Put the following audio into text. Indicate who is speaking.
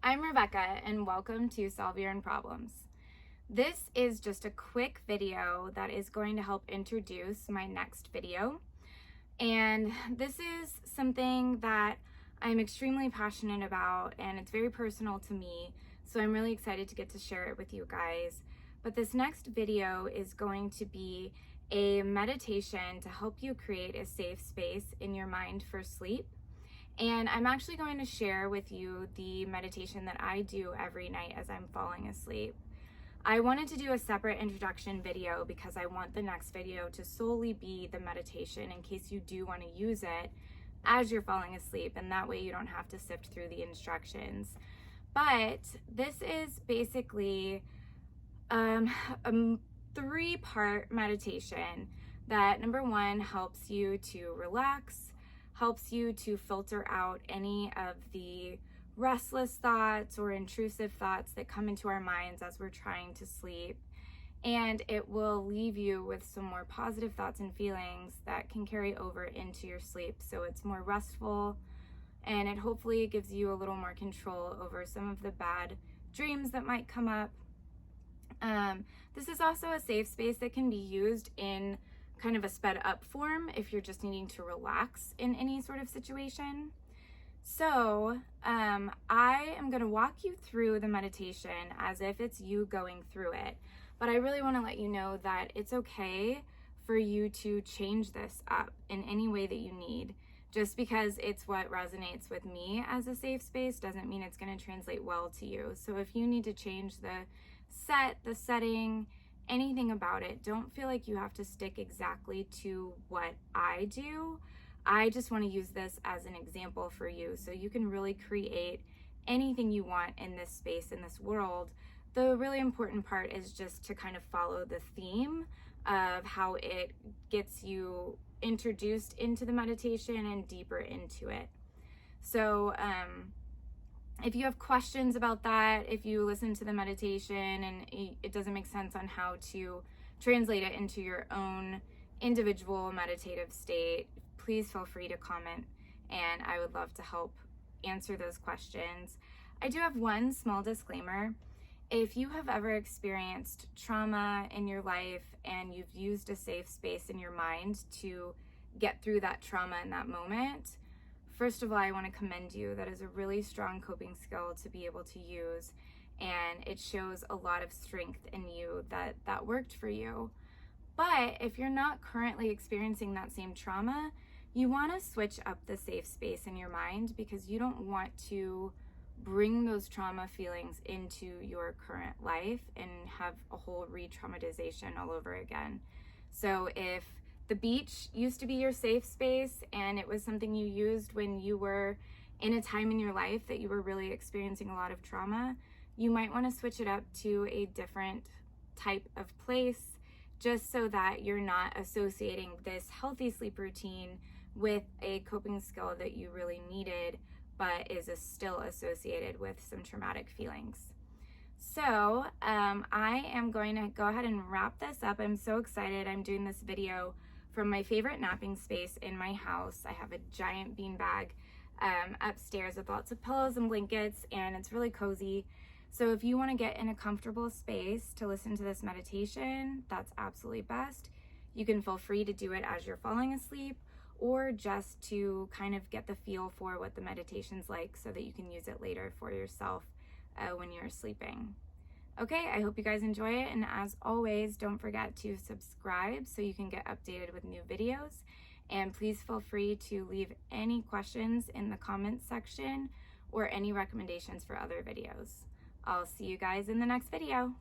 Speaker 1: I'm Rebecca and welcome to Solve Your Own Problems. This is just a quick video that is going to help introduce my next video. And this is something that I'm extremely passionate about and it's very personal to me. So I'm really excited to get to share it with you guys. But this next video is going to be a meditation to help you create a safe space in your mind for sleep. And I'm actually going to share with you the meditation that I do every night as I'm falling asleep. I wanted to do a separate introduction video because I want the next video to solely be the meditation in case you do want to use it as you're falling asleep, and that way you don't have to sift through the instructions. But this is basically a 3-part meditation that, number one, helps you to relax, helps you to filter out any of the restless thoughts or intrusive thoughts that come into our minds as we're trying to sleep. And it will leave you with some more positive thoughts and feelings that can carry over into your sleep. So it's more restful, and it hopefully gives you a little more control over some of the bad dreams that might come up. This is also a safe space that can be used in kind of a sped up form if you're just needing to relax in any sort of situation. So I am going to walk you through the meditation as if it's you going through it, but I really want to let you know that it's okay for you to change this up in any way that you need. Just because it's what resonates with me as a safe space doesn't mean it's going to translate well to you. So if you need to change the setting, anything about it, don't feel like you have to stick exactly to what I do. I just want to use this as an example for you so you can really create anything you want in this space, in this world. The really important part is just to kind of follow the theme of how it gets you introduced into the meditation and deeper into it. So if you have questions about that, if you listen to the meditation and it doesn't make sense on how to translate it into your own individual meditative state, please feel free to comment and I would love to help answer those questions. I do have one small disclaimer. If you have ever experienced trauma in your life and you've used a safe space in your mind to get through that trauma in that moment, first of all, I want to commend you. That is a really strong coping skill to be able to use, and it shows a lot of strength in you that worked for you. But if you're not currently experiencing that same trauma, you want to switch up the safe space in your mind because you don't want to bring those trauma feelings into your current life and have a whole re-traumatization all over again. So if the beach used to be your safe space and it was something you used when you were in a time in your life that you were really experiencing a lot of trauma, you might want to switch it up to a different type of place just so that you're not associating this healthy sleep routine with a coping skill that you really needed but is still associated with some traumatic feelings. So I am going to go ahead and wrap this up. I'm so excited. I'm doing this video from my favorite napping space in my house. I have a giant beanbag upstairs with lots of pillows and blankets, and it's really cozy. So if you want to get in a comfortable space to listen to this meditation, that's absolutely best. You can feel free to do it as you're falling asleep or just to kind of get the feel for what the meditation's like so that you can use it later for yourself when you're sleeping. Okay, I hope you guys enjoy it, and as always, don't forget to subscribe so you can get updated with new videos, and please feel free to leave any questions in the comments section or any recommendations for other videos. I'll see you guys in the next video.